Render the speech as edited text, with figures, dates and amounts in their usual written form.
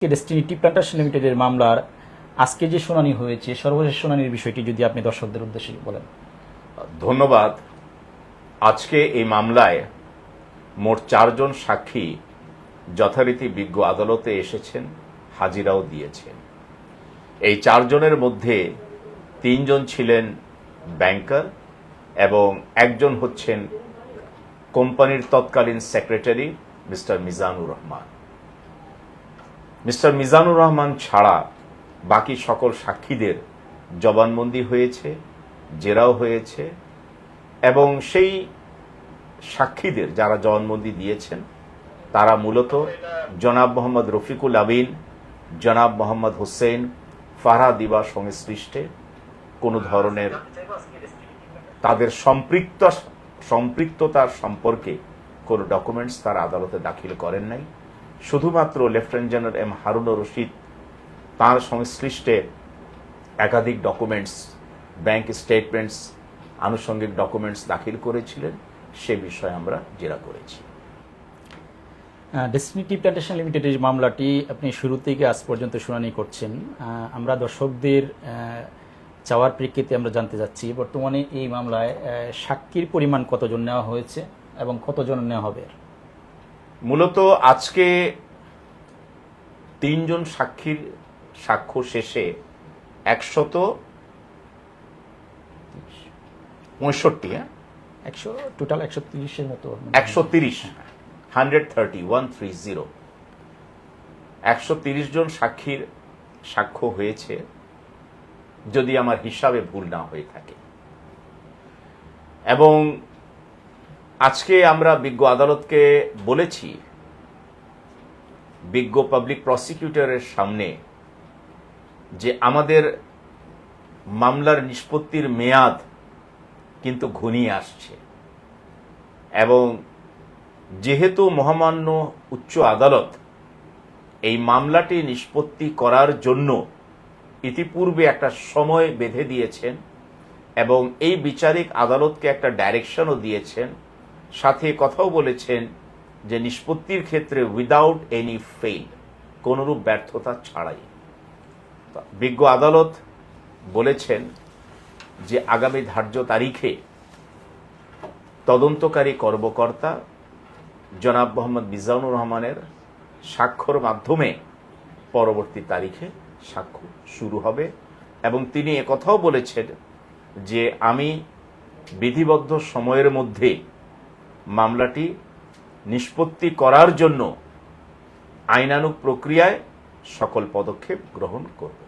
Destiny টি plantation লিমিটেডের মামলার আজকে যে শুনানি হয়েছে, সর্বশেষ শুনানির বিষয়টি যদি আপনি দর্শকদের উদ্দেশ্যে বলেন। ধন্যবাদ। আজকে এই মামলায় মোট 4 জন সাক্ষী যথারীতি বিজ্ঞ আদালতে এসেছেন, হাজিরাও দিয়েছেন। এই 4 জনের মধ্যে 3 জন ছিলেন ব্যাংকার এবং একজন হচ্ছেন কোম্পানির তৎকালীন secretary mister Mizanur Rahman. Mister Mizanur Rahman ছাড়া বাকি সকল সাক্ষীদের জবানবন্দি হয়েছে, জেরাও হয়েছে এবং সেই সাক্ষীদের যারা জবানবন্দি দিয়েছেন তারা মূলত জনাব মোহাম্মদ রফিকুল আমিন, জনাব মোহাম্মদ হোসেন, ফারহা দিবা সংশ্লিষ্টে কোনো ধরনের তাদের সম্পৃক্ততার সম্পর্কে কোনো ডকুমেন্টস তারা আদালতে দাখিল করেন নাই। শুধুমাত্র lieutenant general M Harunur Rashid তাঁর সংশ্লিষ্টে একাধিক ডকুমেন্টস, ব্যাংক স্টেটমেন্টস, আনুষঙ্গিক ডকুমেন্টস দাখিল করেছিলেন। সে বিষয়ে আমরা জেরা করেছি। ডেস্টিনি টি প্ল্যান্টেশন লিমিটেডের মামলাটি আপনি শুরু থেকে আজ পর্যন্ত শুনানি করছেন। আমরা দর্শকদের চাওয়ার প্রেক্ষিতে আমরা জানতে চাচ্ছি, বর্তমানে এই মামলায় সাক্ষীর পরিমাণ কতজন নেওয়া হয়েছে এবং কতজন নেওয়া হবে? মূলত আজকে 3 জন সাক্ষীর সাক্ষ্য শেষে 165 টোটাল 130-এর মতো 130 জন সাক্ষীর সাক্ষ্য হয়েছে, যদি আমার হিসাবে ভুল না হয়ে থাকে। এবং আজকে আমরা বিজ্ঞ আদালতকে বলেছি, বিজ্ঞ পাবলিক প্রসিকিউটরের সামনে, যে আমাদের মামলার নিষ্পত্তির মেয়াদ কিন্তু ঘনিয়ে আসছে এবং যেহেতু মহামান্য উচ্চ আদালত এই মামলাটি নিষ্পত্তি করার জন্য ইতিপূর্বে একটা সময় বেঁধে দিয়েছেন এবং এই বিচারিক আদালতকে একটা ডাইরেকশনও দিয়েছেন, সাথে কথাও বলেছেন যে নিষ্পত্তির ক্ষেত্রে উইদাউট এনি ফেইল, কোনরূপ ব্যর্থতা ছাড়াই। বিজ্ঞ আদালত বলেছেন যে আগামী ধার্য তারিখে তদন্তকারী কর্মকর্তা জনাব মোহাম্মদ মিজানুর রহমানের স্বাক্ষর মাধ্যমে পরবর্তী তারিখে সাক্ষ্য শুরু হবে এবং তিনি একথাও বলেছেন যে আমি বিধিবদ্ধ সময়ের মধ্যে মামলাটি নিষ্পত্তি করার জন্য আইনানুগ প্রক্রিয়ায় সকল পদক্ষেপ গ্রহণ করব।